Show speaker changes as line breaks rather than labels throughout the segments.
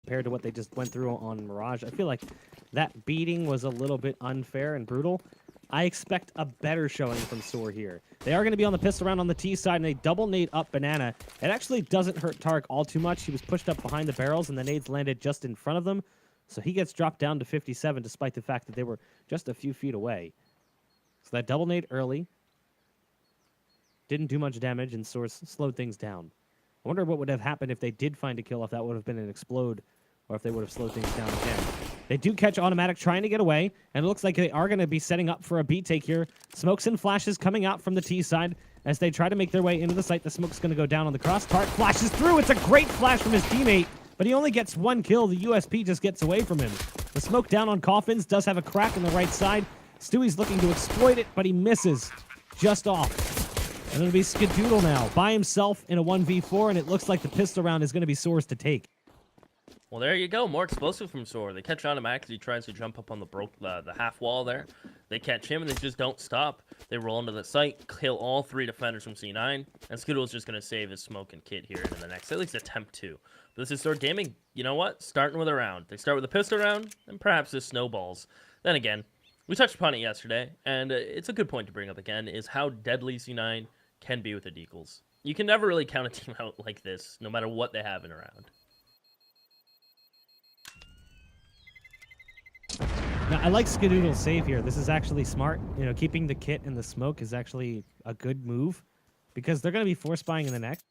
compared to what they just went through on Mirage. I feel like that beating was a little bit unfair and brutal. I expect a better showing from SoaR here. They are going to be on the pistol round on the T side, and they double nade up Banana. It actually doesn't hurt Tark all too much. He was pushed up behind the barrels, and the nades landed just in front of them. So he gets dropped down to 57, despite the fact that they were just a few feet away. So that double nade early didn't do much damage, and SoaR slowed things down. I wonder what would have happened if they did find a kill, if that would have been an explode, or if they would have slowed things down again. They do catch Automatic trying to get away, and it looks like they are going to be setting up for a beat take here. Smokes and flashes coming out from the T side as they try to make their way into the site. The smoke's going to go down on the cross. Tark flashes through. It's a great flash from his teammate, but he only gets one kill. The USP just gets away from him. The smoke down on Coffins does have a crack on the right side. Stewie's looking to exploit it, but he misses just off. And it'll be Skadoodle now by himself in a 1v4, and it looks like the pistol round is going to be SoaR's to take.
Well, there you go. More explosive from SoaR. They catch Automatic as he tries to jump up on the half wall there. They catch him, and they just don't stop. They roll into the site, kill all 3 defenders from C9, and Skadoodle's just going to save his smoke and kit here in the next, at least attempt to. But this is SoaR Gaming, you know what? Starting with a round. They start with a pistol round, and perhaps this snowballs. Then again, we touched upon it yesterday, and it's a good point to bring up again, is how deadly C9 can be with the decals. You can never really count a team out like this, no matter what they have in a round.
Now, I like Skadoodle's save here. This is actually smart. You know, keeping the kit and the smoke is actually a good move because they're going to be force buying in the next.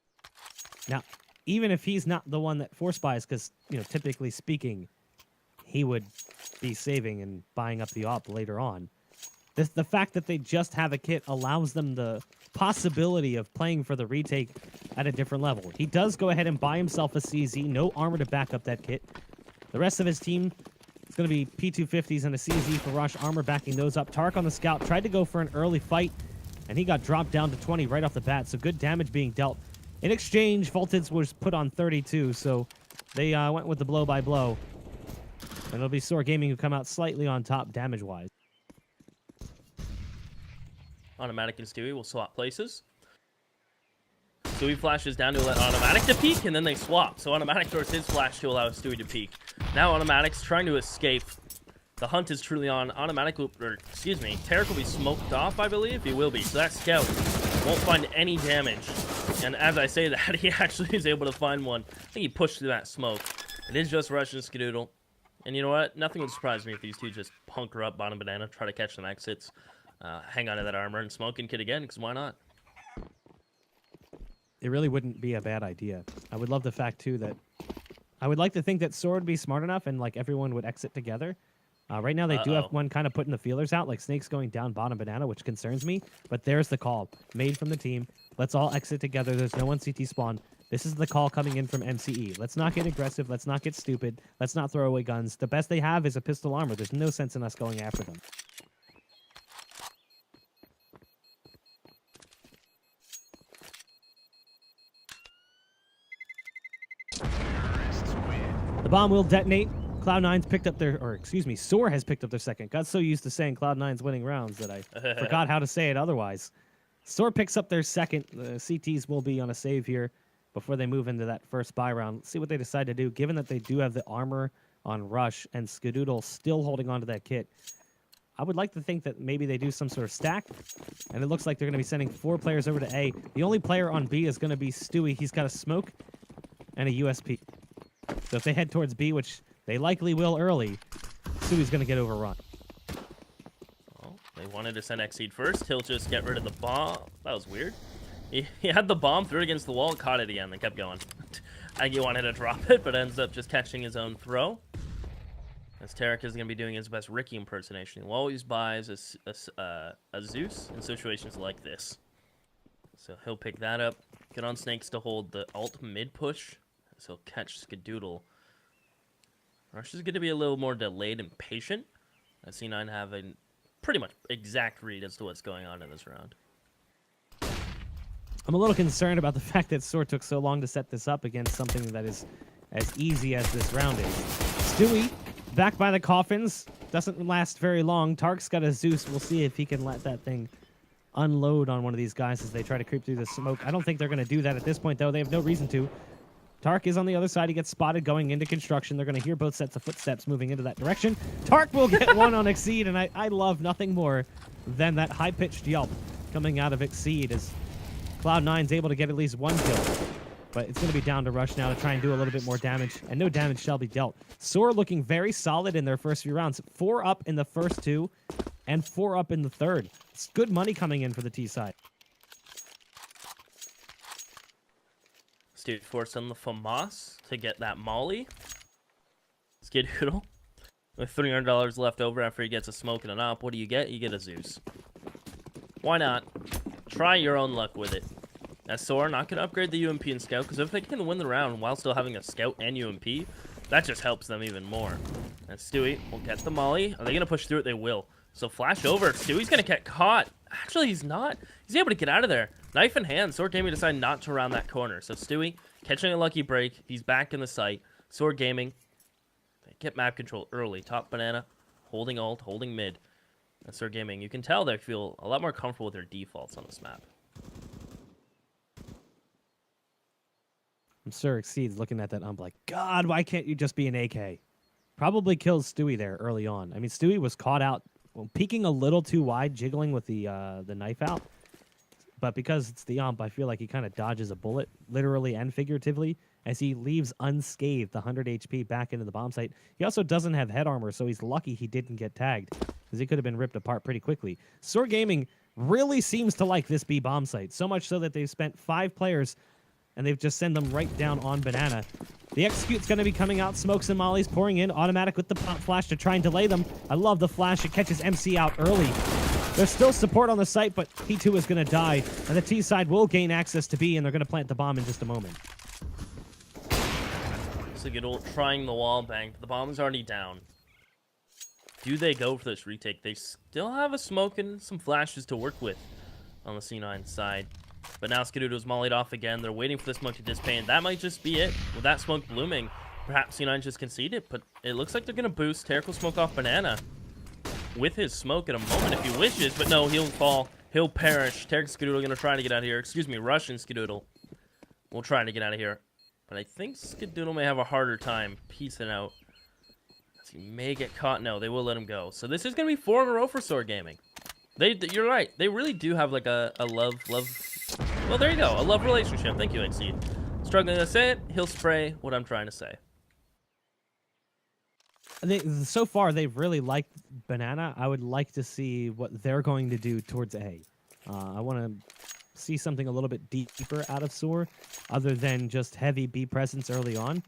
Now, even if he's not the one that force buys, because, you know, typically speaking, he would be saving and buying up the op later on. The fact that they just have a kit allows them the possibility of playing for the retake at a different level. He does go ahead and buy himself a CZ, no armor to back up that kit. The rest of his team, it's going to be P250s and a CZ for Rush, armor backing those up. Tark on the scout tried to go for an early fight, and he got dropped down to 20 right off the bat, so good damage being dealt. In exchange, Voltage was put on 32, so they went with the blow-by-blow. And it'll be SoaR Gaming who come out slightly on top damage-wise.
Automatic and Stewie will swap places. Stewie flashes down to let Automatic to peek, and then they swap. So Automatic throws his flash to allow Stewie to peek. Now Automatic's trying to escape. The hunt is truly on. Automatic will, or excuse me, Tarek will be smoked off, I believe. He will be. So that scout won't find any damage. And as I say that, he actually is able to find one. I think he pushed through that smoke. It is just Rush and Skadoodle. And you know what? Nothing would surprise me if these two just hunker up bottom banana, try to catch some exits, hang on to that armor, and smoke and kit again, because why not?
It really wouldn't be a bad idea. I would love the fact, too, that I would like to think that SoaR would be smart enough and, like, everyone would exit together. Right now, they do have one kind of putting the feelers out, like Snake's going down bottom banana, which concerns me. But there's the call made from the team. Let's all exit together. There's no one CT spawn. This is the call coming in from MCE. Let's not get aggressive. Let's not get stupid. Let's not throw away guns. The best they have is a pistol armor. There's no sense in us going after them. The bomb will detonate. Cloud9's picked up their, or excuse me, SoaR has picked up their second. Got so used to saying Cloud9's winning rounds that I forgot how to say it otherwise. SoaR picks up their second. The CTs will be on a save here before they move into that first buy round. Let's see what they decide to do, given that they do have the armor on Rush and Skadoodle still holding on to that kit. I would like to think that maybe they do some sort of stack, and it looks like they're going to be sending 4 players over to A. The only player on B is going to be Stewie. He's got a smoke and a USP. So if they head towards B, which they likely will early, Stewie's going to get overrun.
Well, they wanted to send Exceed first. He'll just get rid of the bomb. That was weird. He had the bomb, threw it against the wall, caught it again, then kept going. I think he wanted to drop it, but ends up just catching his own throw. As Tarek is going to be doing his best Ricky impersonation. He always buys a Zeus in situations like this. So he'll pick that up. Get on Snakes to hold the alt mid push. So he'll catch Skadoodle. Rush is going to be a little more delayed and patient. I see C9 have a pretty much exact read as to what's going on in this round.
I'm a little concerned about the fact that SoaR took so long to set this up against something that is as easy as this round is. Stewie, back by the coffins, doesn't last very long. Tark's got a Zeus. We'll see if he can let that thing unload on one of these guys as they try to creep through the smoke. I don't think they're going to do that at this point, though. They have no reason to. Tark is on the other side. He gets spotted going into construction. They're going to hear both sets of footsteps moving into that direction. Tark will get one on Exceed, and I love nothing more than that high-pitched yelp coming out of Exceed as Cloud9's able to get at least one kill. But it's going to be down to Rush now to try and do a little bit more damage, and no damage shall be dealt. SoaR looking very solid in their first few rounds. 4 up in the first 2, and 4 up in the third. It's good money coming in for the T side.
Dude, force on the FAMAS to get that molly. Skidoodle with $300 left over after he gets a smoke and an op. What do you get? You get a Zeus. Why not? Try your own luck with it. As SoaR not going to upgrade the UMP and Scout, because if they can win the round while still having a Scout and UMP, that just helps them even more. And Stewie will get the molly. Are they going to push through it? They will. So flash over. Stewie's going to get caught. Actually, he's not. He's able to get out of there. Knife in hand. SoaR Gaming decided not to round that corner. So Stewie catching a lucky break. He's back in the site. SoaR Gaming. They get map control early. Top banana. Holding ult. Holding mid. And SoaR Gaming, you can tell they feel a lot more comfortable with their defaults on this map.
I'm sure Exceed's looking at that ump like, God, why can't you just be an AK? Probably kills Stewie there early on. I mean, Stewie was caught out, well, peeking a little too wide, jiggling with the knife out. But because it's the ump, I feel like he kind of dodges a bullet, literally and figuratively, as he leaves unscathed the 100 HP back into the bomb site. He also doesn't have head armor, so he's lucky he didn't get tagged, because he could have been ripped apart pretty quickly. SoaR Gaming really seems to like this B bomb site, so much so that they've spent 5 players, and they've just sent them right down on banana. The execute's going to be coming out. Smokes and mollies pouring in. Automatic with the pump flash to try and delay them. I love the flash. It catches MC out early. There's still support on the site, but P2 is going to die. And the T side will gain access to B, and they're going to plant the bomb in just a moment.
So good old trying the wall bang. The bomb is already down. Do they go for this retake? They still have a smoke and some flashes to work with on the C9 side. But now Skidoodle's mollied off again. They're waiting for the smoke to dissipate, and that might just be it. With that smoke blooming, perhaps C9 just conceded, but it looks like they're going to boost. Tarek will smoke off banana with his smoke in a moment if he wishes, but no, he'll fall. He'll perish. Tarek and Skidoodle are going to try to get out of here. Excuse me, Rush and Skidoodle will try to get out of here. But I think Skidoodle may have a harder time piecing out. He may get caught. No, they will let him go. So this is going to be 4 in a row for SoaR Gaming. You're right. They really do have like a love. Well, there you go. A love relationship. Thank you, Exceed. Struggling to say it, he'll spray what I'm trying to say.
So far, they've really liked banana. I would like to see what they're going to do towards A. I want to see something a little bit deeper out of SoaR, other than just heavy B presence early on.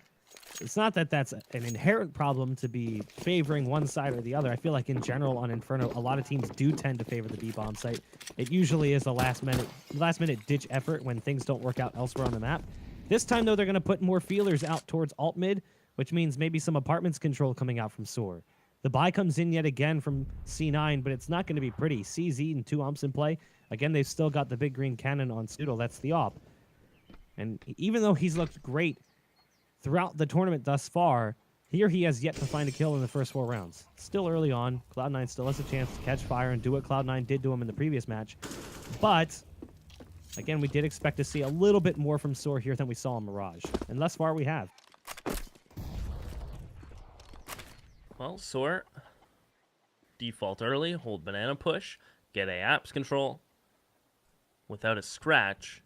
It's not that that's an inherent problem to be favoring one side or the other. I feel like in general on Inferno, a lot of teams do tend to favor the B bomb site. It usually is a last minute ditch effort when things don't work out elsewhere on the map. This time though, they're going to put more feelers out towards alt mid, which means maybe some apartments control coming out from SoaR. The buy comes in yet again from C9, but it's not going to be pretty. CZ and 2 umps in play. Again, they've still got the big green cannon on Stoodle. That's the op. And even though he's looked great throughout the tournament thus far, here he has yet to find a kill in the first 4 rounds. Still early on. Cloud9 still has a chance to catch fire and do what Cloud9 did to him in the previous match. But, again, we did expect to see a little bit more from SoaR here than we saw in Mirage. And thus far, we have.
Well, SoaR, default early, hold banana push, get A apps control without a scratch.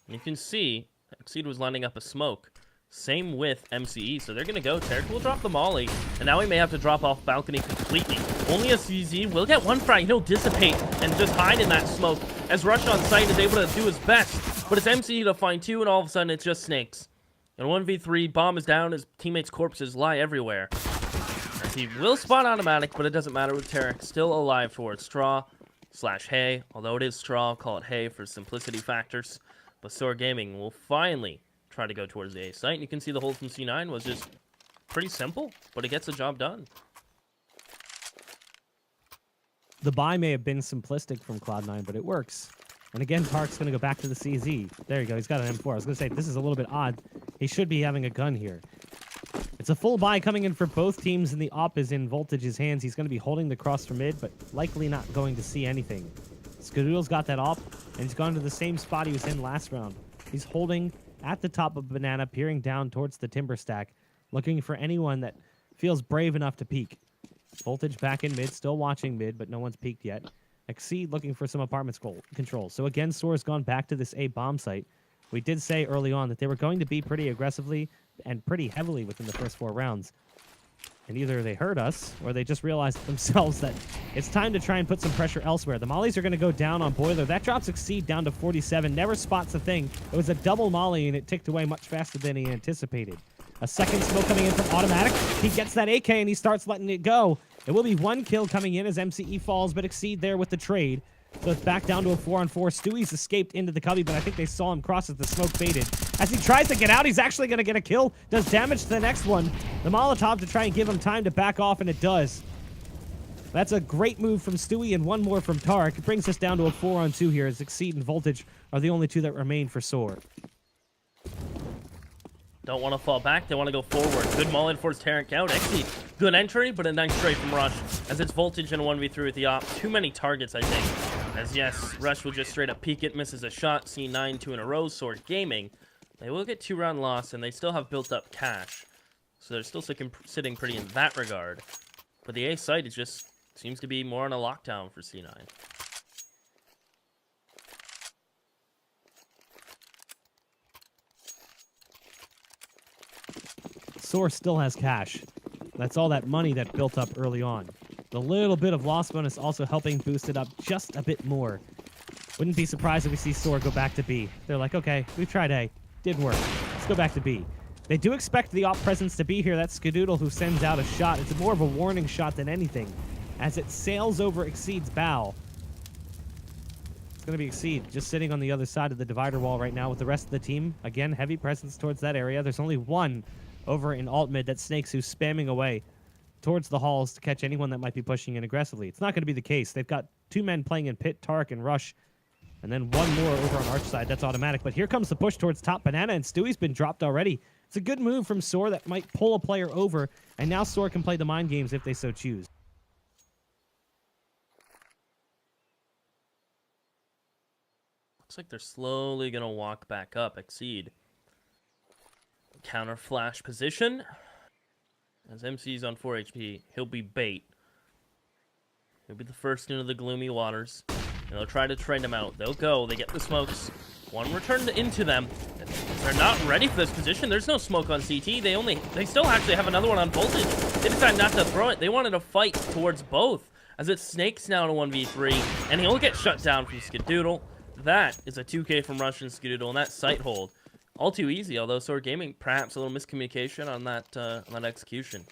And you can see, Exceed was lining up a smoke. Same with MCE, so they're going to go. Tarek will drop the molly, and now he may have to drop off balcony completely. Only a CZ will get one frag. He'll dissipate and just hide in that smoke as Rush on site is able to do his best. But it's MCE to find 2, and all of a sudden it's just snakes. And 1v3, bomb is down, his teammates' corpses lie everywhere. As he will spot automatic, but it doesn't matter with Tarek. Still alive towards straw/hay. Although it is straw, I'll call it hay for simplicity factors. But SoaR Gaming will finally try to go towards the A site. And you can see the hold from C9 was just pretty simple, but it gets the job done.
The buy may have been simplistic from Cloud9, but it works. And again, Park's going to go back to the CZ. There you go. He's got an M4. I was going to say, this is a little bit odd. He should be having a gun here. It's a full buy coming in for both teams, and the op is in Voltage's hands. He's going to be holding the cross for mid, but likely not going to see anything. Skidoodle's got that op, and he's gone to the same spot he was in last round. He's holding at the top of Banana, peering down towards the timber stack, looking for anyone that feels brave enough to peek. Voltage back in mid, still watching mid, but no one's peeked yet. Exceed looking for some apartment control. So again, SoaR's gone back to this A bomb site. We did say early on that they were going to be pretty aggressively and pretty heavily within the first 4 rounds. And either they heard us, or they just realized themselves that it's time to try and put some pressure elsewhere. The mollies are going to go down on Boiler. That drops Exceed down to 47. Never spots a thing. It was a double molly, and it ticked away much faster than he anticipated. A second smoke coming in from Automatic. He gets that AK, and he starts letting it go. It will be 1 kill coming in as MCE falls, but Exceed there with the trade. So it's back down to a 4-on-4. Stewie's escaped into the cubby, but I think they saw him cross as the smoke faded. As he tries to get out, he's actually going to get a kill. Does damage to the next one. The Molotov to try and give him time to back off, and it does. That's a great move from Stewie and 1 more from Tarek. It brings us down to a 4-on-2 here as Exceed and Voltage are the only 2 that remain for SoaR.
Don't want to fall back. They want to go forward. Good maul in force Tarek out. Exceed. Good entry, but a nice trade from Rush. As it's Voltage and 1v3 with the op. Too many targets, I think. As yes, Rush will just straight up peek it. Misses a shot. C9 2 in a row. SoaR Gaming. They will get 2-round loss, and they still have built up cash. So they're still sitting pretty in that regard. But the A site is just seems to be more on a lockdown for C9.
SoaR still has cash. That's all that money that built up early on. The little bit of loss bonus also helping boost it up just a bit more. Wouldn't be surprised if we see SoaR go back to B. They're like, okay, we've tried A. Didn't work. Let's go back to B. They do expect the op presence to be here. That's Skadoodle who sends out a shot. It's more of a warning shot than anything. As it sails over Exceed's bow. It's going to be Exceed just sitting on the other side of the divider wall right now with the rest of the team. Again, heavy presence towards that area. There's only 1 over in alt mid. That's Snakes who's spamming away towards the halls to catch anyone that might be pushing in aggressively. It's not going to be the case. They've got 2 men playing in pit, Tarek and Rush, and then 1 more over on Arch side. That's Automatic. But here comes the push towards top Banana, and Stewie's been dropped already. It's a good move from SoaR that might pull a player over, and now SoaR can play the mind games if they so choose.
Looks like they're slowly going to walk back up. Exceed. Counter flash position. As MC's on 4 HP, he'll be bait. He'll be the first into the gloomy waters. And they'll try to trade him out. They'll go. They get the smokes. 1 returned into them. They're not ready for this position. There's no smoke on CT. They still actually have another one on Voltage. They decided not to throw it. They wanted to fight towards both. As it Snakes now to 1v3. And he'll get shut down from Skadoodle. That is a 2K from Rush and Skadoodle. And that sight hold. All too easy, although SoaR Gaming, perhaps a little miscommunication on that execution.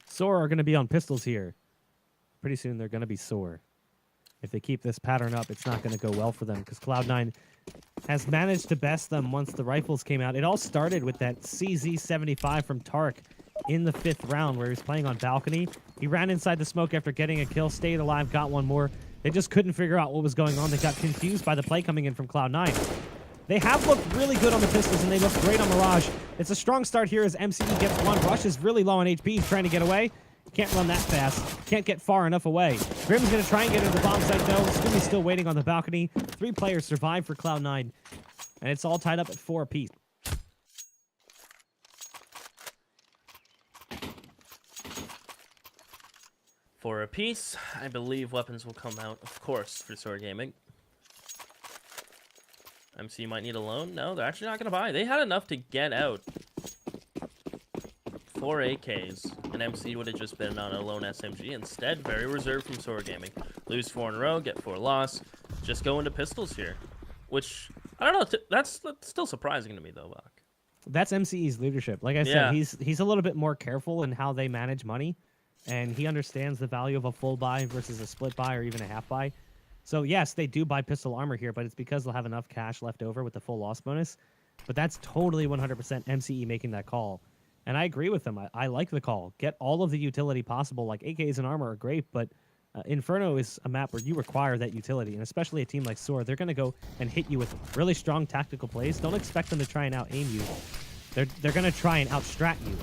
SoaR are going to be on pistols here. Pretty soon they're going to be SoaR. If they keep this pattern up, it's not going to go well for them because Cloud9 has managed to best them once the rifles came out. It all started with that CZ75 from Tarek in the 5th round where he was playing on balcony. He ran inside the smoke after getting a kill, stayed alive, got 1 more. They just couldn't figure out what was going on. They got confused by the play coming in from Cloud9. They have looked really good on the pistols, and they look great on Mirage. It's a strong start here as MCE gets 1. Rush is really low on HP. He's trying to get away. Can't run that fast. Can't get far enough away. Grim's going to try and get into the bomb site, though. Scooby's still waiting on the balcony. 3 players survive for Cloud9, and it's all tied up at 4 apiece.
For a piece, I believe weapons will come out, of course, for SoaR Gaming. MC might need a loan. No, they're actually not going to buy. They had enough to get out 4 AKs, and MC would have just been on a lone SMG. Instead, very reserved from SoaR Gaming. Lose 4 in a row, get 4 loss. Just go into pistols here, which, I don't know, that's still surprising to me, though, Buck.
That's MCE's leadership. Like I said, he's a little bit more careful in how they manage money. And he understands the value of a full buy versus a split buy or even a half buy. So, yes, they do buy pistol armor here, but it's because they'll have enough cash left over with the full loss bonus. But that's totally 100% MCE making that call. And I agree with them. I like the call. Get all of the utility possible. Like, AKs and armor are great, but Inferno is a map where you require that utility. And especially a team like SoaR, they're going to go and hit you with really strong tactical plays. Don't expect them to try and out-aim you. They're going to try and out-strat you.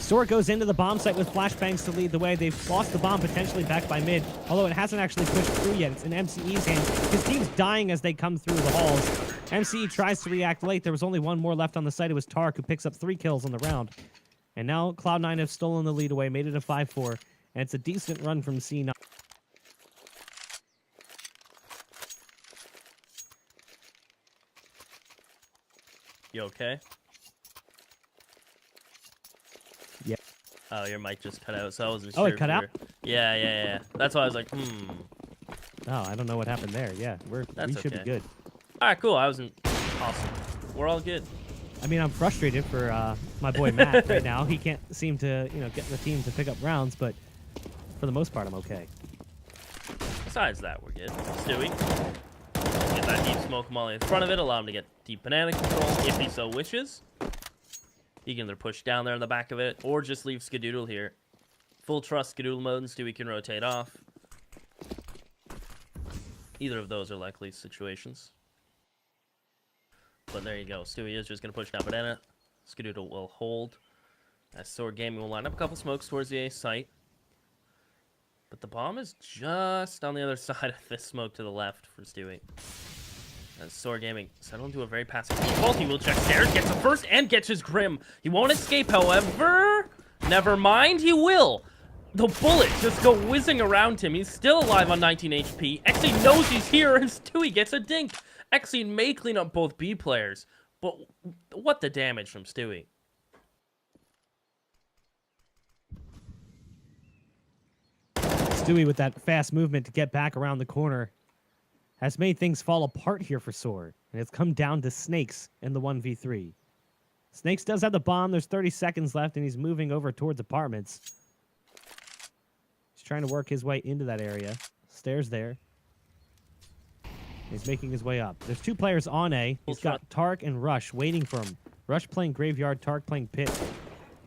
SoaR goes into the bomb site with flashbangs to lead the way. They've lost the bomb potentially back by mid, although it hasn't actually pushed through yet. It's in MCE's hands. His team's dying as they come through the halls. MCE tries to react late. There was only one more left on the site. It was Tark, who picks up 3 kills on the round. And now Cloud9 have stolen the lead away, made it a 5-4, and it's a decent run from C9.
You okay?
Yeah.
Oh, your mic just cut out, so I wasn't
Oh,
sure.
it cut out?
Yeah. That's why I was like,
Oh, I don't know what happened there. Yeah, we should be good.
All right, cool. I wasn't awesome. We're all good.
I mean, I'm frustrated for my boy Matt right now. He can't seem to, get the team to pick up rounds, but for the most part, I'm okay.
Besides that, we're good. Stewie. Get that deep smoke molly in front of it. Allow him to get deep banana control if he so wishes. He can either push down there in the back of it or just leave Skadoodle here. Full trust Skadoodle mode, and Stewie can rotate off. Either of those are likely situations. But there you go. Stewie is just going to push down banana. Skadoodle will hold. As SoaR Gaming will line up a couple smokes towards the A site. But the bomb is just on the other side of this smoke to the left for Stewie. As SoaR Gaming settled into a very passive default, he will check stairs, gets the first, and gets his Grim. He won't escape, however. Never mind, he will. The bullets just go whizzing around him. He's still alive on 19 HP. Exine knows he's here, and Stewie gets a dink. Exine may clean up both B players, but what the damage from Stewie.
Stewie with that fast movement to get back around the corner has made things fall apart here for SoaR, and it's come down to Snakes in the 1v3. Snakes does have the bomb. There's 30 seconds left, and he's moving over towards apartments. He's trying to work his way into that area. Stairs there. He's making his way up. There's 2 players on A. He's got Tark and Rush waiting for him. Rush playing Graveyard, Tark playing Pit.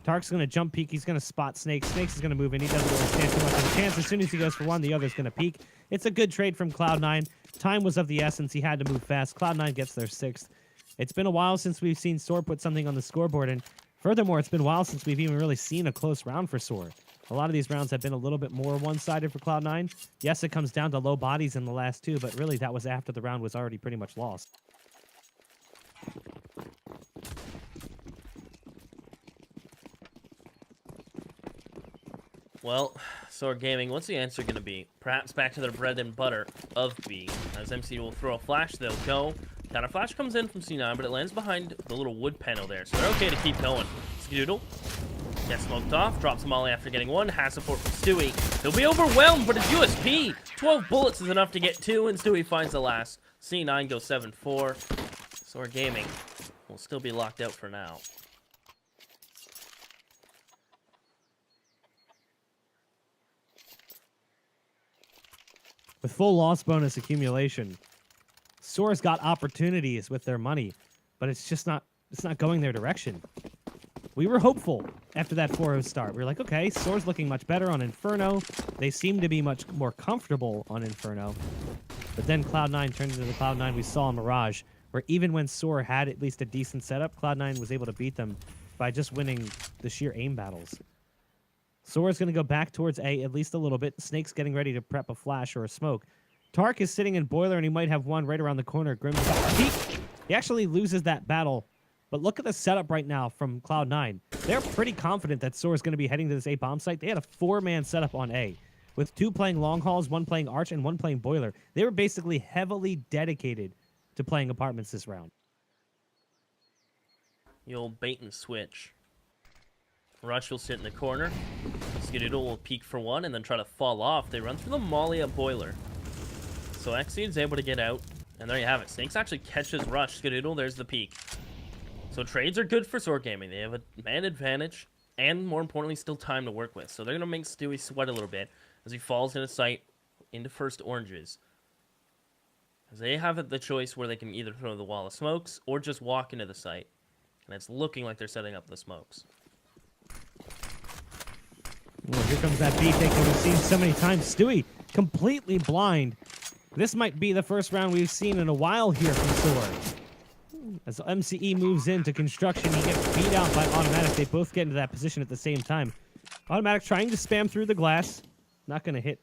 Tark's going to jump peek. He's going to spot Snakes. Snakes is going to move in. He doesn't really stand too much of a chance. As soon as he goes for one, the other's going to peek. It's a good trade from Cloud9. Time was of the essence. He had to move fast. Cloud9 gets their 6th. It's been a while since we've seen SoaR put something on the scoreboard, and furthermore, it's been a while since we've even really seen a close round for SoaR. A lot of these rounds have been a little bit more one-sided for Cloud9. Yes, it comes down to low bodies in the last 2, but really that was after the round was already pretty much lost.
Well, SoaR Gaming, what's the answer going to be? Perhaps back to their bread and butter of B. As MC will throw a flash, they'll go. Counter flash comes in from C9, but it lands behind the little wood panel there, so they're okay to keep going. Skadoodle gets smoked off, drops a molly after getting 1, has support from Stewie. He'll be overwhelmed, but his USP, 12 bullets is enough to get 2, and Stewie finds the last. C9 goes 7-4. SoaR Gaming will still be locked out for now.
With full loss bonus accumulation, SoaR's got opportunities with their money, but it's not going their direction. We were hopeful after that 4-0 start. We were like, okay, SoaR's looking much better on Inferno. They seem to be much more comfortable on Inferno. But then Cloud9 turned into the Cloud9 we saw in Mirage, where even when SoaR had at least a decent setup, Cloud9 was able to beat them by just winning the sheer aim battles. SoaR's going to go back towards A at least a little bit. Snake's getting ready to prep a flash or a smoke. Tark is sitting in Boiler, and he might have one right around the corner. Grim's got a peek. He actually loses that battle. But look at the setup right now from Cloud9. They're pretty confident that SoaR's going to be heading to this A bomb site. They had a 4-man setup on A, with 2 playing long hauls, 1 playing Arch, and 1 playing Boiler. They were basically heavily dedicated to playing apartments this round.
The old bait and switch. Rush will sit in the corner. Skadoodle will peek for 1 and then try to fall off. They run through the molly at Boiler. So Exine's able to get out. And there you have it. Snakes actually catches Rush. Skadoodle, there's the peek. So trades are good for SoaR Gaming. They have a man advantage. And more importantly, still time to work with. So they're going to make Stewie sweat a little bit as he falls in a sight into first oranges. As they have the choice where they can either throw the wall of smokes or just walk into the site. And it's looking like they're setting up the smokes.
Well, here comes that B take that we've seen so many times. Stewie completely blind. This might be the first round we've seen in a while here from SoaR. As MCE moves into construction, he gets beat out by Automatic. They both get into that position at the same time. Automatic trying to spam through the glass. Not going to hit.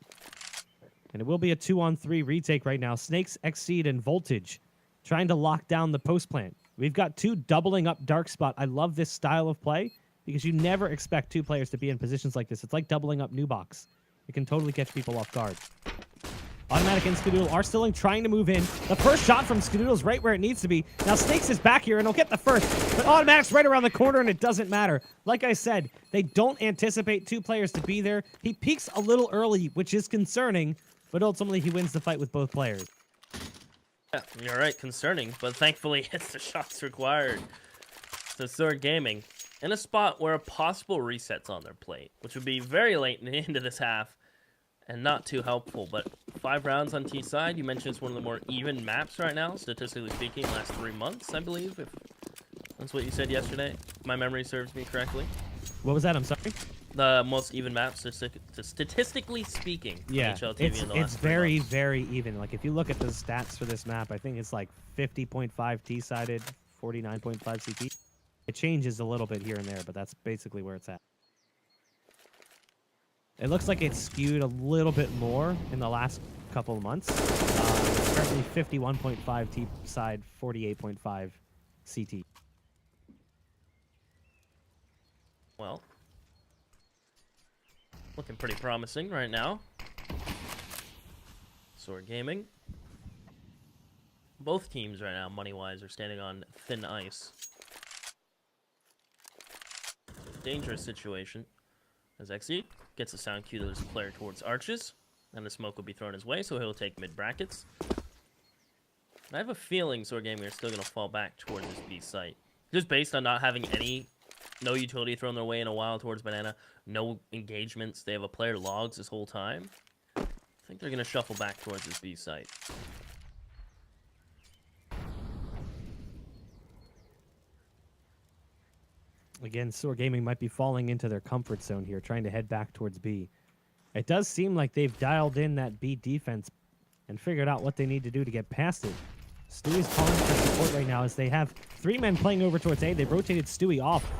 And it will be a 2-on-3 retake right now. Snakes, Exceed, and Voltage trying to lock down the post plant. We've got two doubling up dark spot. I love this style of play because you never expect two players to be in positions like this. It's like doubling up new box. It can totally catch people off guard. Automatic and Skadoodle are still trying to move in. The first shot from Skadoodle's right where it needs to be. Now Snakes is back here and he'll get the first. But Automatic's right around the corner and it doesn't matter. Like I said, they don't anticipate two players to be there. He peeks a little early, which is concerning, but ultimately he wins the fight with both players.
Yeah, you're right, concerning, but thankfully it's the shots required. So SoaR Gaming in a spot where a possible reset's on their plate, which would be very late into this half and not too helpful. But 5 rounds on T side. You mentioned it's one of the more even maps right now, statistically speaking, last 3 months, I believe, if that's what you said yesterday. If my memory serves me correctly.
What was that? I'm sorry.
The most even map, statistically speaking.
Yeah,
HLTV in the
it's
last 3
very,
months.
very even. Like, if you look at the stats for this map, I think it's like 50.5 T-sided, 49.5 CT. It changes a little bit here and there, but that's basically where it's at. It looks like it's skewed a little bit more in the last couple of months. Currently 51.5 T-side, 48.5 CT.
Well, looking pretty promising right now. SoaR Gaming. Both teams right now, money-wise, are standing on thin ice. Dangerous situation. As Exceed gets a sound cue that there's a player towards arches, and the smoke will be thrown his way, so he'll take mid brackets. I have a feeling SoaR Gaming are still going to fall back towards this B site. Just based on not having no utility thrown their way in a while towards Banana, no engagements. They have a player logs this whole time. I think they're going to shuffle back towards this B site.
Again, SoaR Gaming might be falling into their comfort zone here, trying to head back towards B. It does seem like they've dialed in that B defense and figured out what they need to do to get past it. Stewie's calling for support right now as they have 3 men playing over towards A. They've rotated Stewie off.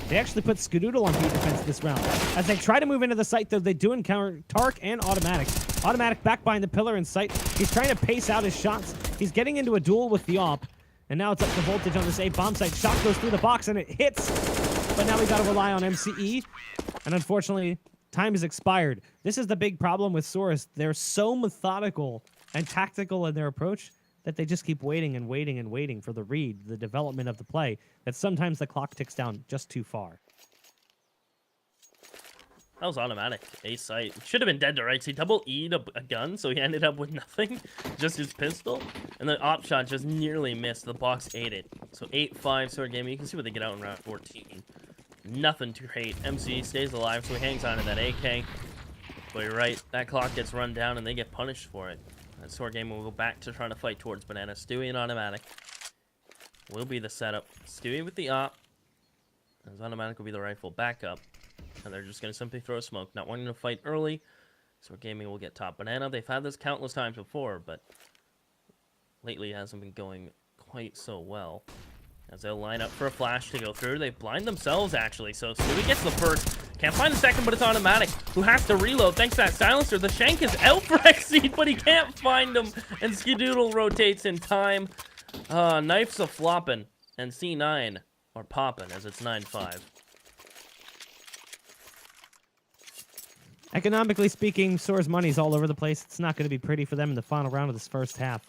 They actually put Skadoodle on B defense this round. As they try to move into the site, though, they do encounter Tark and Automatic. Automatic back behind the pillar in sight. He's trying to pace out his shots. He's getting into a duel with the AWP. And now it's up to Voltage on this A bomb site. Shot goes through the box and it hits. But now we got to rely on MCE. And unfortunately, time has expired. This is the big problem with SoaR. They're so methodical and tactical in their approach that they just keep waiting and waiting and waiting for the read, the development of the play, that sometimes the clock ticks down just too far.
That was Automatic. A site. Should have been dead to rights. He double E'd a gun, so he ended up with nothing. Just his pistol. And the op shot just nearly missed. The box ate it. So 8-5 SoaR Gaming. You can see what they get out in round 14. Nothing to hate. MC stays alive, so he hangs on to that AK. But you're right. That clock gets run down, and they get punished for it. And SoaR Gaming will go back to trying to fight towards Banana. Stewie and Automatic will be the setup. Stewie with the op. As Automatic will be the rifle backup. And they're just going to simply throw smoke. Not wanting to fight early. SoaR Gaming will get top Banana. They've had this countless times before, but lately it hasn't been going quite so well. As they'll line up for a flash to go through. They blind themselves, actually. So Stewie gets the first. Can't find the second, but it's Automatic, who has to reload thanks to that silencer. The shank is out for Exceed, but he can't find him. And Skadoodle rotates in time. Knife's a flopping. And C9 are popping as it's 9-5.
Economically speaking, SoaR's money's all over the place. It's not going to be pretty for them in the final round of this first half.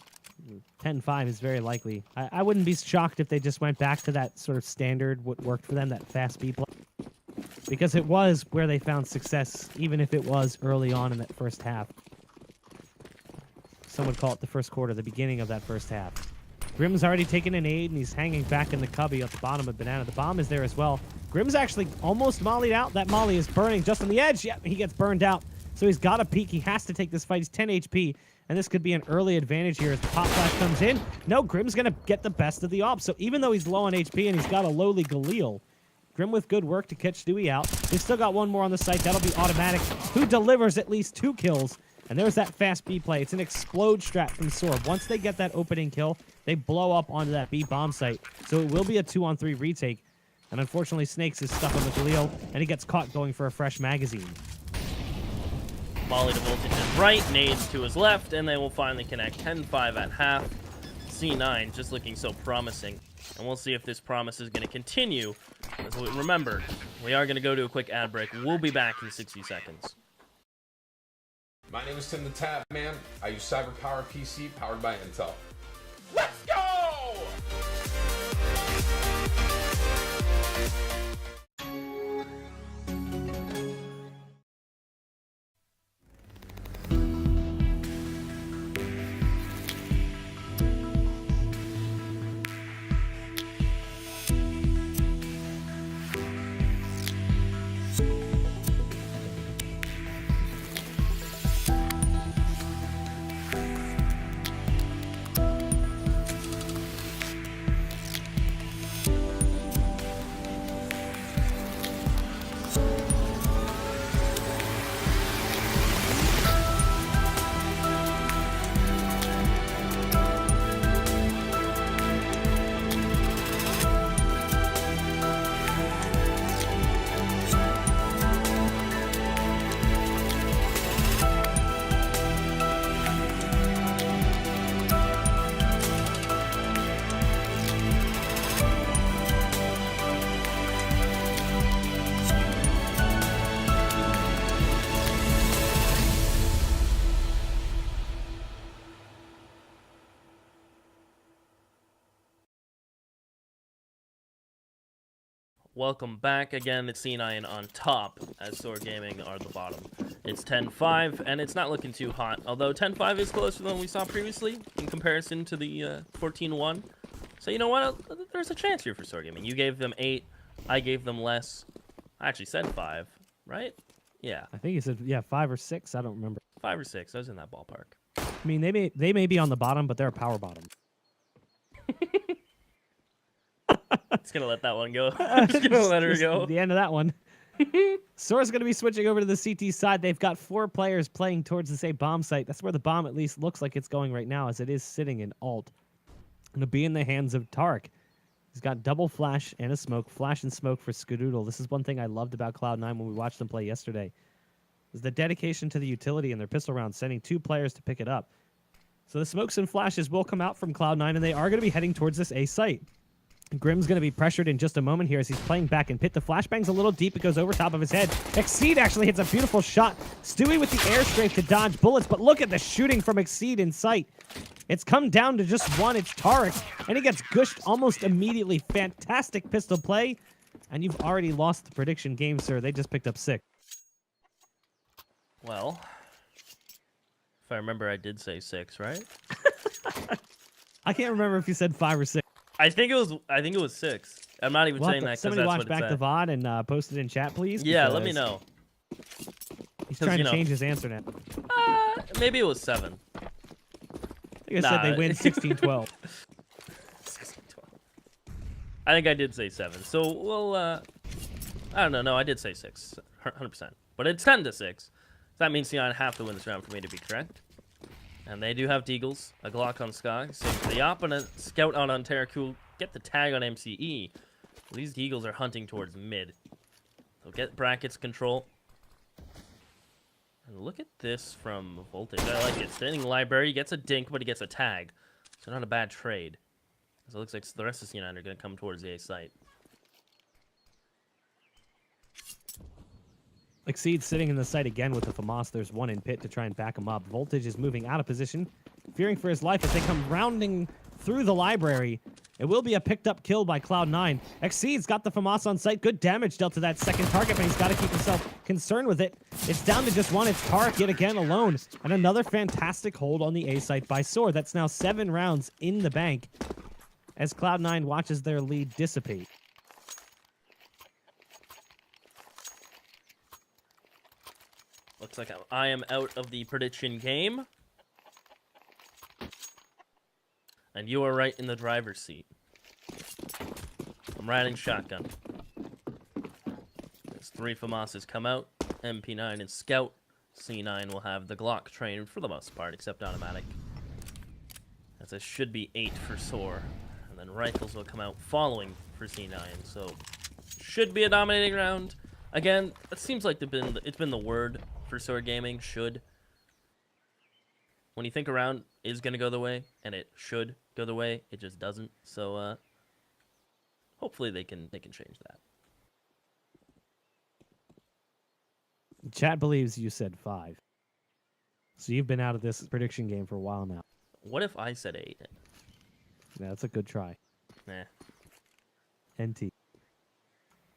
10-5 is very likely. I wouldn't be shocked if they just went back to that sort of standard, what worked for them, that fast B play. Because it was where they found success, even if it was early on in that first half. Some would call it the first quarter, the beginning of that first half. Grim's already taken an aid, and he's hanging back in the cubby at the bottom of Banana. The bomb is there as well. Grim's actually almost mollied out. That molly is burning just on the edge. Yep, he gets burned out. So he's got to peek. He has to take this fight. He's 10 HP, and this could be an early advantage here as the pop flash comes in. No, Grim's going to get the best of the op. So even though he's low on HP and he's got a lowly Galil, Grim with good work to catch Stewie out. They've still got one more on the site. That'll be Automatic, who delivers at least 2 kills. And there's that fast B play. It's an explode strat from SoaR. Once they get that opening kill, they blow up onto that B bomb site. So it will be a 2-on-3 retake. And unfortunately, Snakes is stuck on the Galil, and he gets caught going for a fresh magazine.
Volley to Voltage's right, nades to his left, and they will finally connect 10-5 at half. C9 just looking so promising. And we'll see if this promise is going to continue. As remember, we are going to go to a quick ad break. We'll be back in 60 seconds.
My name is Tim the Tab Man. I use CyberPowerPC powered by Intel.
Let's go!
Welcome back again. It's C9 on top, as SoaR Gaming are the bottom. It's 10-5, and it's not looking too hot, although 10-5 is closer than we saw previously in comparison to the 14-1. So you know what? There's a chance here for SoaR Gaming. You gave them 8. I gave them less. I actually said 5, right? Yeah.
I think he said, yeah, 5 or 6. I don't remember.
5 or 6. I was in that ballpark.
I mean, they may be on the bottom, but they're a power bottom.
Just gonna let that one go. Just gonna let her go.
The end of that one. SoaR's going to be switching over to the CT side. They've got 4 players playing towards the same bomb site. That's where the bomb at least looks like it's going right now, as it is sitting in alt. It'll be in the hands of Tarek. He's got double flash and a smoke. Flash and smoke for Skadoodle. This is one thing I loved about Cloud9 when we watched them play yesterday. Is the dedication to the utility in their pistol round, sending 2 players to pick it up. So the smokes and flashes will come out from Cloud9, and they are going to be heading towards this A site. Grim's going to be pressured in just a moment here as he's playing back in pit. The flashbang's a little deep. It goes over top of his head. Exceed actually hits a beautiful shot. Stewie with the air strength to dodge bullets, but look at the shooting from Exceed in sight. It's come down to just one. It's Tarek, and he gets gushed almost immediately. Fantastic pistol play, and you've already lost the prediction game, sir. They just picked up 6.
Well, if I remember, I did say 6, right?
I can't remember if you said 5 or 6.
I think it was 6. I'm not even saying that because
somebody
that's
watch
what it
back
said.
the VOD and post it in chat, please.
Yeah, let me know.
He's trying to change his answer now.
Maybe it was 7.
I think I said they win 16-12.
I think I did say 7. So, well, I don't know. No, I did say 6. 100%. But it's 10-6. That means C9 have to win this round for me to be correct. And they do have Deagles, a Glock on Sky, same for the Op, and a Scout out on Terracool. Get the tag on MCE. These Deagles are hunting towards mid. So get brackets control. And look at this from Voltage. I like it. Standing library, he gets a dink, but he gets a tag. So not a bad trade. So it looks like the rest of C9 are going to come towards the A site.
Exceed sitting in the site again with the FAMAS. There's one in pit to try and back him up. Voltage is moving out of position, fearing for his life as they come rounding through the library. It will be a picked up kill by Cloud9. Exceed's got the FAMAS on site. Good damage dealt to that second target, but he's got to keep himself concerned with it. It's down to just one. It's Tarek yet again alone. And another fantastic hold on the A site by SoaR. That's now 7 rounds in the bank as Cloud9 watches their lead dissipate.
Looks like I am out of the prediction game. And you are right in the driver's seat. I'm riding shotgun. There's 3 FAMASs come out. MP9 and Scout. C9 will have the Glock trained for the most part, except automatic. As it should be 8 for SoaR. And then rifles will come out following for C9. So, should be a dominating round. Again, it seems like it's been the word for SoaR Gaming, should. When you think a round is going to go the way, and it should go the way, it just doesn't. So, hopefully they can change that.
Chat believes you said 5. So you've been out of this prediction game for a while now.
What if I said 8?
Yeah, that's a good try.
Nah.
NT.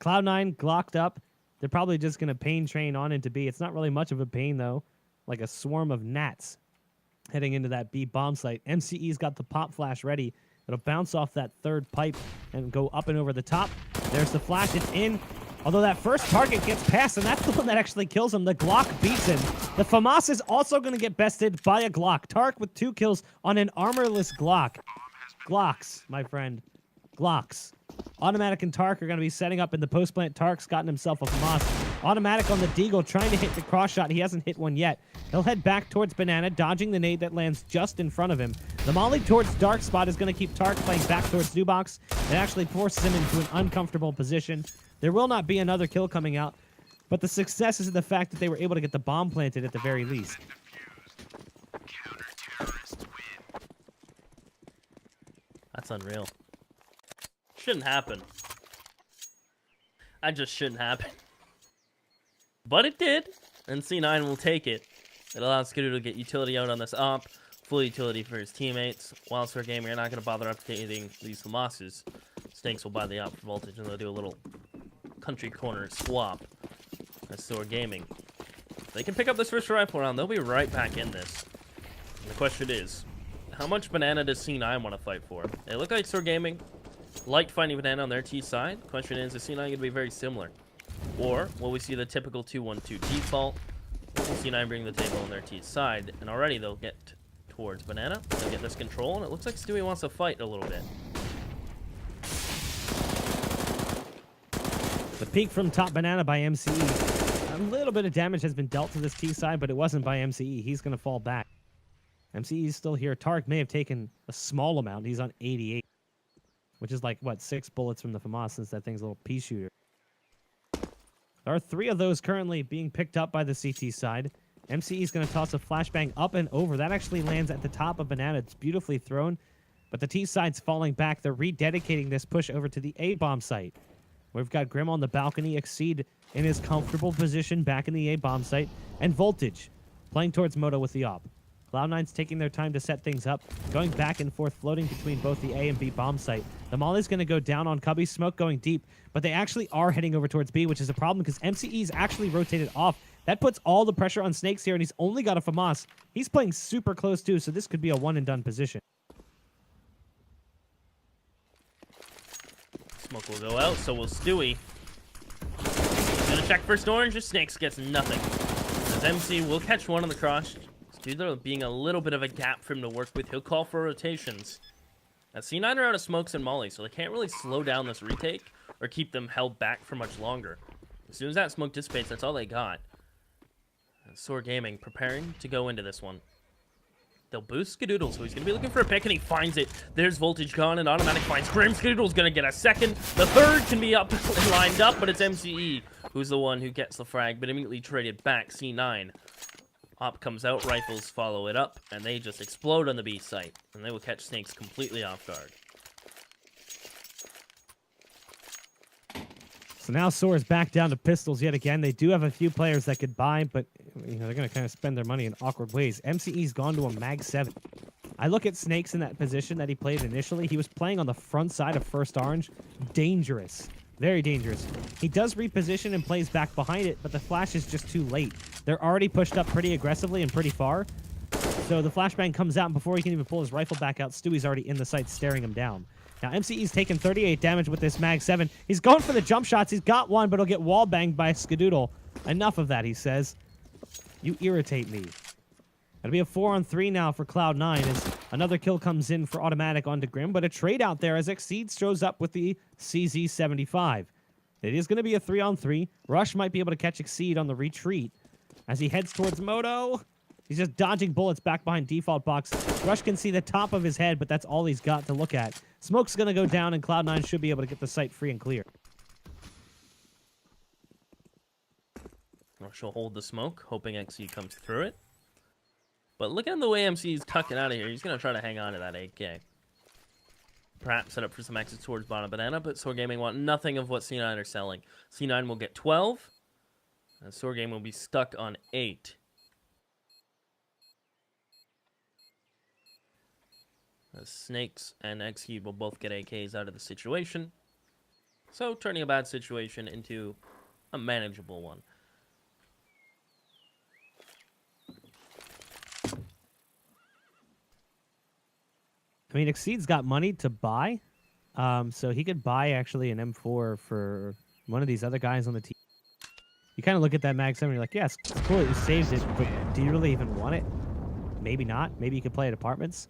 Cloud9 glocked up. They're probably just going to pain train on into B. It's not really much of a pain, though. Like a swarm of gnats heading into that B bomb site. MCE's got the pop flash ready. It'll bounce off that third pipe and go up and over the top. There's the flash. It's in. Although that first target gets past, and that's the one that actually kills him. The Glock beats him. The FAMAS is also going to get bested by a Glock. Tark with 2 kills on an armorless Glock. Glocks, my friend. Glocks. Automatic and Tark are going to be setting up in the post plant. Tark's gotten himself a FAMAS. Automatic on the Deagle, trying to hit the cross shot. He hasn't hit one yet. He'll head back towards Banana, dodging the nade that lands just in front of him. The molly towards Dark Spot is going to keep Tark playing back towards Nubox. It actually forces him into an uncomfortable position. There will not be another kill coming out, but the success is in the fact that they were able to get the bomb planted at the very least.
That's unreal. Shouldn't happen. That just shouldn't happen. But it did, and C9 will take it. It allows Skadoodle to get utility out on this op, full utility for his teammates. While SoaR Gaming are not going to bother updating these FAMASes, Snakes will buy the op for voltage, and they'll do a little country corner swap as SoaR Gaming. If they can pick up this first rifle round, they'll be right back in this. And the question is, how much Banana does C9 want to fight for? They look like SoaR Gaming liked finding Banana on their T side. The question is C9 going to be very similar? Or will we see the typical 2-1-2 default? Or will C9 bring the table on their T side? And already they'll get towards Banana. They'll get this control, and it looks like Stewie wants to fight a little bit.
The peek from top Banana by MCE. A little bit of damage has been dealt to this T side, but it wasn't by MCE. He's going to fall back. MCE is still here. Tark may have taken a small amount. He's on 88, which is like, what, 6 bullets from the FAMAS since that thing's a little pea shooter. There are 3 of those currently being picked up by the CT side. MCE is going to toss a flashbang up and over. That actually lands at the top of Banana. It's beautifully thrown, but the T side's falling back. They're rededicating this push over to the A-bomb site. We've got Grim on the balcony, Exceed in his comfortable position back in the A-bomb site, and Voltage playing towards Moto with the op. Cloud9's taking their time to set things up, going back and forth, floating between both the A and B bomb site. The molly's going to go down on Cubby, smoke going deep, but they actually are heading over towards B, which is a problem because MCE's actually rotated off. That puts all the pressure on Snakes here, and he's only got a FAMAS. He's playing super close too, so this could be a one-and-done position.
Smoke will go out, so will Stewie. He's gonna check first orange, just Snakes gets nothing. As MC will catch one on the cross. Stewie being a little bit of a gap for him to work with. He'll call for rotations. Now C9 are out of smokes and molly, so they can't really slow down this retake or keep them held back for much longer. As soon as that smoke dissipates, that's all they got. SoaR Gaming preparing to go into this one. They'll boost Skadoodle, so he's going to be looking for a pick, and he finds it. There's Voltage gone, and Automatic finds Grim. Skadoodle's going to get a second. The third can be up lined up, but it's MCE who's the one who gets the frag, but immediately traded back. C9. Op comes out, rifles follow it up, and they just explode on the B site, and they will catch Snakes completely off guard.
So now SoaR's back down to pistols yet again. They do have a few players that could buy, but they're going to kind of spend their money in awkward ways. MCE's gone to a Mag 7. I look at Snakes in that position that he played initially. He was playing on the front side of first orange. Dangerous. Very dangerous. He does reposition and plays back behind it, but the flash is just too late. They're already pushed up pretty aggressively and pretty far. So the flashbang comes out, and before he can even pull his rifle back out, Stewie's already in the site staring him down. Now, MCE's taken 38 damage with this Mag 7. He's going for the jump shots. He's got one, but he'll get wall banged by Skadoodle. Enough of that, he says. You irritate me. It'll be a 4-on-3 now for Cloud9 as another kill comes in for Automatic onto Grim, but a trade out there as Exceed shows up with the CZ75. It is going to be a 3-on-3. Rush might be able to catch Exceed on the retreat. as he heads towards Moto. He's just dodging bullets back behind default box. Rush can see the top of his head, but that's all he's got to look at. Smoke's going to go down, and Cloud9 should be able to get the site free and clear.
Rush will hold the smoke, hoping XE comes through it. But look at the way MC's tucking out of here. He's going to try to hang on to that 8K. Perhaps set up for some exits towards bottom banana, but SoaR Gaming want nothing of what C9 are selling. C9 will get 12, and SoaR Gaming will be stuck on 8. As Snakes and XE will both get AKs out of the situation. So turning a bad situation into a manageable one.
I mean, Exceed's got money to buy, so he could buy actually an M4 for one of these other guys on the team. You kind of look at that Mag 7 and you're like, yes, it's cool that you saved it, but do you really even want it? Maybe not. Maybe you could play at apartments.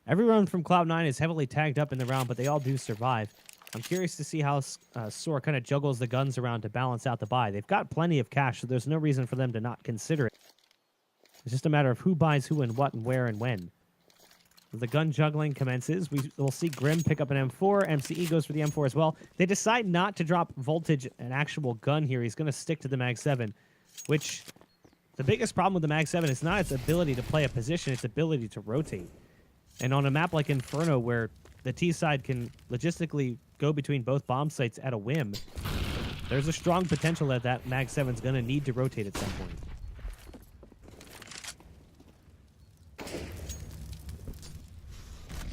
Everyone from Cloud9 is heavily tagged up in the round, but they all do survive. I'm curious to see how SoaR kind of juggles the guns around to balance out the buy. They've got plenty of cash, so there's no reason for them to not consider it. It's just a matter of who buys who and what and where and when. The gun juggling commences. We'll see Grim pick up an M4. MCE goes for the M4 as well. They decide not to drop Voltage an actual gun here. He's going to stick to the Mag 7, which the biggest problem with the Mag 7 is not its ability to play a position, its ability to rotate. And on a map like Inferno, where the T side can logistically go between both bomb sites at a whim, there's a strong potential that that Mag 7 is going to need to rotate at some point.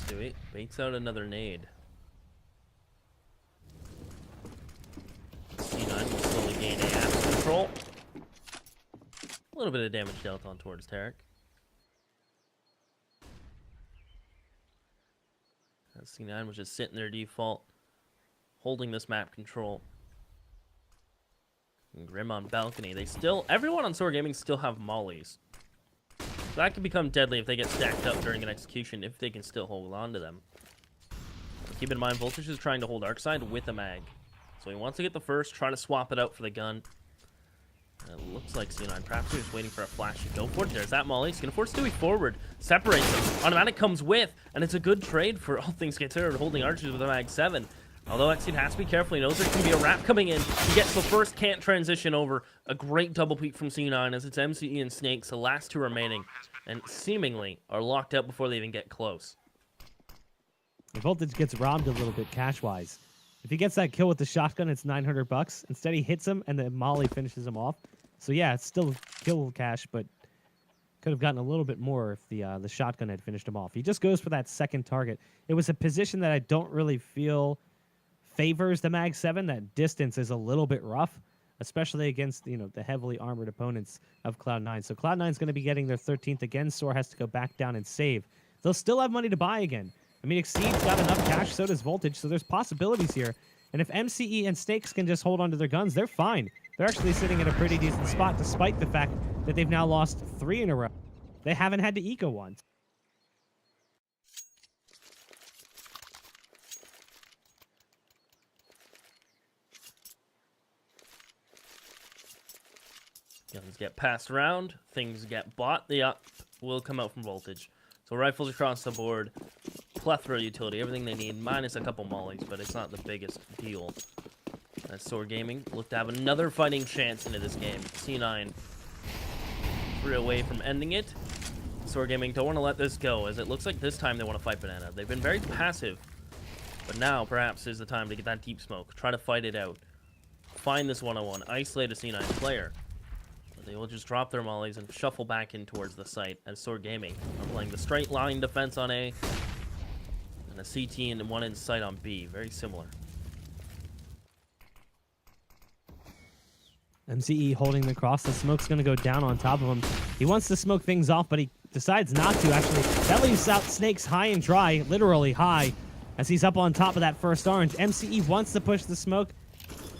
Stewie baits out another nade. C9 will slowly gain AF control. A little bit of damage dealt on towards Tarek. C9 was just sitting there default, holding this map control. And Grim on balcony. Everyone on SoaR Gaming still have mollies. So that could become deadly if they get stacked up during an execution, if they can still hold on to them. Keep in mind, Voltage is trying to hold Arcside with a mag. So he wants to get the first, try to swap it out for the gun. And it looks like C9. Perhaps he's waiting for a flash to go for it. There's that molly. He's going to force Stewie forward. Separates him. Automatic comes with. And it's a good trade for all things considered, holding Archers with a Mag 7. Although Exceed has to be careful. He knows there can be a wrap coming in. He gets the first, can't transition over. A great double peek from C9 as it's MCE and Snakes, the last two remaining. And seemingly are locked out before they even get close.
Voltage gets robbed a little bit cash-wise. If he gets that kill with the shotgun, it's $900. Instead, he hits him, and the molly finishes him off. So yeah, it's still kill cash, but could have gotten a little bit more if the shotgun had finished him off. He just goes for that second target. It was a position that I don't really feel favors the Mag 7. That distance is a little bit rough, especially against the heavily armored opponents of Cloud9. So Cloud9's going to be getting their 13th again. SoaR has to go back down and save. They'll still have money to buy again. I mean, Exceed's got enough cash, so does Voltage, so there's possibilities here. And if MCE and Snakes can just hold onto their guns, they're fine. They're actually sitting in a pretty decent spot, despite the fact that they've now lost 3 in a row. They haven't had to eco once.
Guns get passed around, things get bought, the up will come out from Voltage. So rifles across the board, plethora of utility, everything they need, minus a couple mollies, but it's not the biggest deal. As SoaR Gaming look to have another fighting chance into this game. C9 3 away from ending it. SoaR Gaming don't want to let this go, as it looks like this time they want to fight Banana. They've been very passive, but now perhaps is the time to get that deep smoke, try to fight it out, find this one-on-one, isolate a C9 player. They will just drop their mollies and shuffle back in towards the site as SoaR Gaming are playing the straight line defense on A and a CT and one in sight on B. Very similar.
MCE holding the cross. The smoke's going to go down on top of him. He wants to smoke things off, but he decides not to, actually. That leaves out Snakes high and dry, literally high, as he's up on top of that first orange. MCE wants to push the smoke.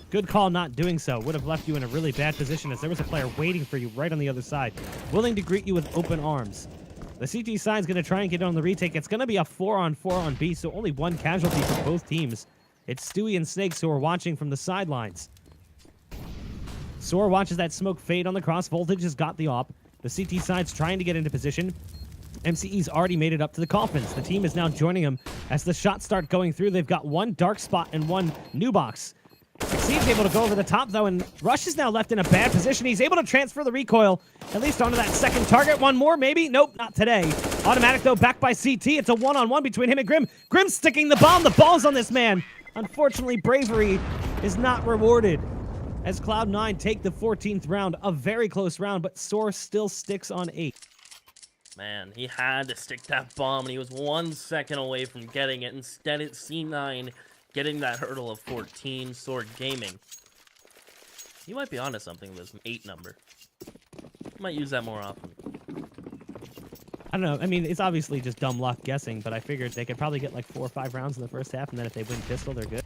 Good call not doing so. Would have left you in a really bad position as there was a player waiting for you right on the other side, willing to greet you with open arms. The CT side's going to try and get on the retake. It's going to be a 4-on-4 on B, so only one casualty for both teams. It's Stewie and Snakes who are watching from the sidelines. SoaR watches that smoke fade on the cross. Voltage has got the op. The CT side's trying to get into position. MCE's already made it up to the coffins. The team is now joining him as the shots start going through. They've got one dark spot and one new box. Exceed's able to go over the top, though, and Rush is now left in a bad position. He's able to transfer the recoil, at least onto that second target. One more, maybe? Nope, not today. Automatic, though, back by CT. It's a one-on-one between him and Grim. Grim sticking the bomb. The ball's on this man. Unfortunately, bravery is not rewarded as Cloud9 take the 14th round. A very close round, but SoaR still sticks on 8.
Man, he had to stick that bomb, and he was 1 second away from getting it. Instead, it's C9 getting that hurdle of 14. SoaR Gaming. You might be onto something with this 8 number. You might use that more often.
I don't know. I mean, it's obviously just dumb luck guessing, but I figured they could probably get like 4 or 5 rounds in the first half, and then if they win pistol, they're good.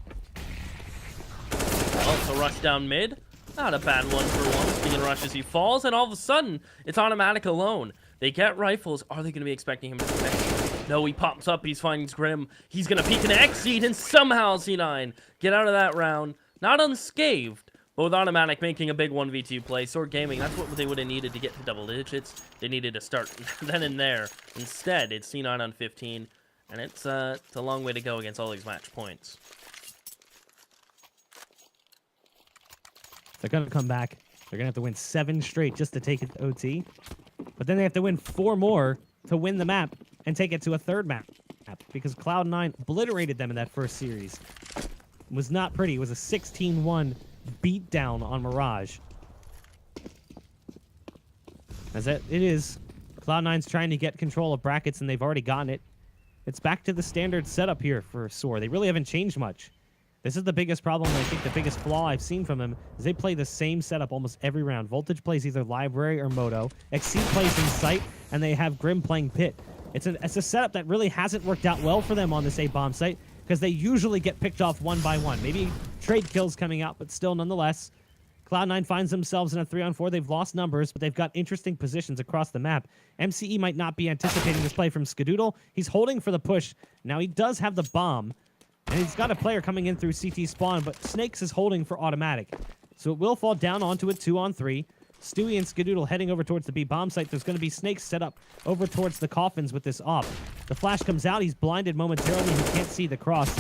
Also, rush down mid. Not a bad one for once. Being rush as he falls, and all of a sudden, it's automatic alone. They get rifles. Are they going to be expecting him to connect? No, he pops up. He finds Grim. He's going to peek an Exceed, and somehow C9 get out of that round. Not unscathed, but with automatic making a big 1v2 play. SoaR Gaming, that's what they would have needed to get to double digits. They needed to start then and there. Instead, it's C9 on 15, and it's a long way to go against all these match points.
They're going to come back. They're going to have to win 7 straight just to take it to OT. But then they have to win 4 more to win the map and take it to a third map. Because Cloud9 obliterated them in that first series. It was not pretty. It was a 16-1 beatdown on Mirage. As it is, Cloud9's trying to get control of brackets, and they've already gotten it. It's back to the standard setup here for SoaR. They really haven't changed much. This is the biggest problem, and I think the biggest flaw I've seen from them is they play the same setup almost every round. Voltage plays either Library or Moto. Exceed plays in Sight, and they have Grim playing Pit. It's a setup that really hasn't worked out well for them on this A-bomb site because they usually get picked off one by one. Maybe trade kills coming out, but still nonetheless. Cloud9 finds themselves in a 3-on-4. They've lost numbers, but they've got interesting positions across the map. MCE might not be anticipating this play from Skadoodle. He's holding for the push. Now he does have the bomb. And he's got a player coming in through CT spawn, but Snakes is holding for automatic. So it will fall down onto a 2-on-3. Stewie and Skadoodle heading over towards the B-bomb site. There's going to be Snakes set up over towards the coffins with this op. The flash comes out. He's blinded momentarily. He can't see the cross.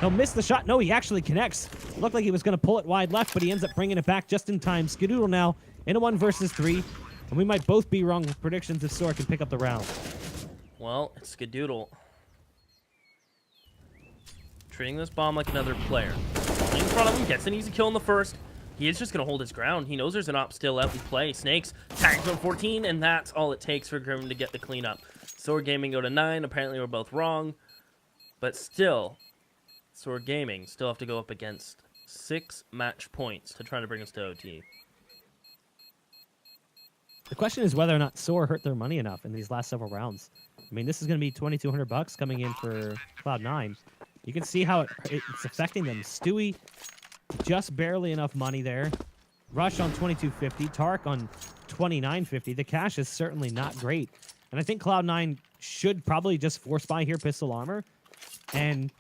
He'll miss the shot. No, he actually connects. Looked like he was going to pull it wide left, but he ends up bringing it back just in time. Skadoodle now in a 1 versus 3. And we might both be wrong with predictions if SoaR can pick up the round.
Well, it's Skadoodle treating this bomb like another player. In front of him, gets an easy kill in the first. He is just going to hold his ground. He knows there's an op still out in play. Snakes tags on 14, and that's all it takes for Grim to get the cleanup. SoaR Gaming go to 9. Apparently, we're both wrong. But still, SoaR Gaming still have to go up against 6 match points to try to bring us to OT.
The question is whether or not SoaR hurt their money enough in these last several rounds. I mean, this is going to be $2,200 coming in for Cloud9. You can see how it's affecting them. Stewie, just barely enough money there. Rush on $2,250. Tark on $2,950. The cash is certainly not great. And I think Cloud9 should probably just force buy here pistol armor and,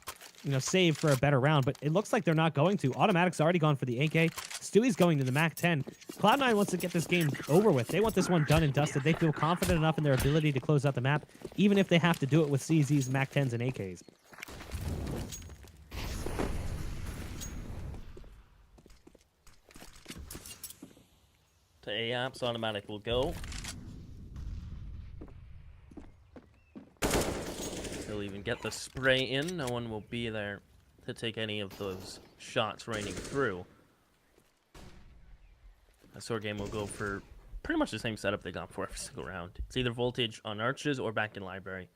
you know, save for a better round. But it looks like they're not going to. Automatic's already gone for the AK. Stewie's going to the Mac 10. Cloud9 wants to get this game over with. They want this one done and dusted. They feel confident enough in their ability to close out the map, even if they have to do it with CZs, Mac 10s, and AKs.
To AAPS, automatic will go. He'll even get the spray in. No one will be there to take any of those shots raining through. A SoaR game will go for pretty much the same setup they got for every single round. It's either Voltage on Arches or back in Library.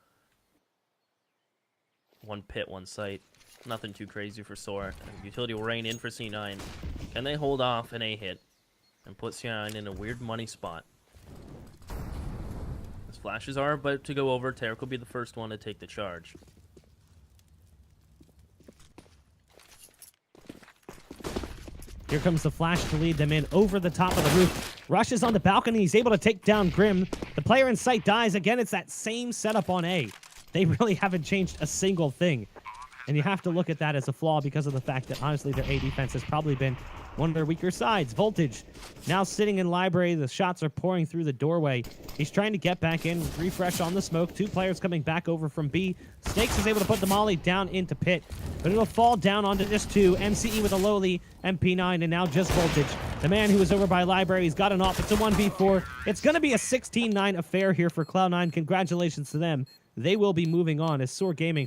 1 pit, 1 site. Nothing too crazy for SoaR. Utility will rain in for C9. Can they hold off an A hit and put C9 in a weird money spot? His flashes are about to go over. Tarek will be the first one to take the charge.
Here comes the flash to lead them in over the top of the roof. Rush is on the balcony. He's able to take down Grim. The player in sight dies. Again, it's that same setup on A. They really haven't changed a single thing. And you have to look at that as a flaw because of the fact that, honestly, their A defense has probably been one of their weaker sides. Voltage now sitting in library. The shots are pouring through the doorway. He's trying to get back in, refresh on the smoke. 2 players coming back over from B. Snakes is able to put the molly down into pit, but it'll fall down onto just 2. MCE with a lowly, MP9, and now just Voltage. The man who was over by library, he's got an off. It's a 1v4. It's going to be a 16-9 affair here for Cloud9. Congratulations to them. They will be moving on as SoaR Gaming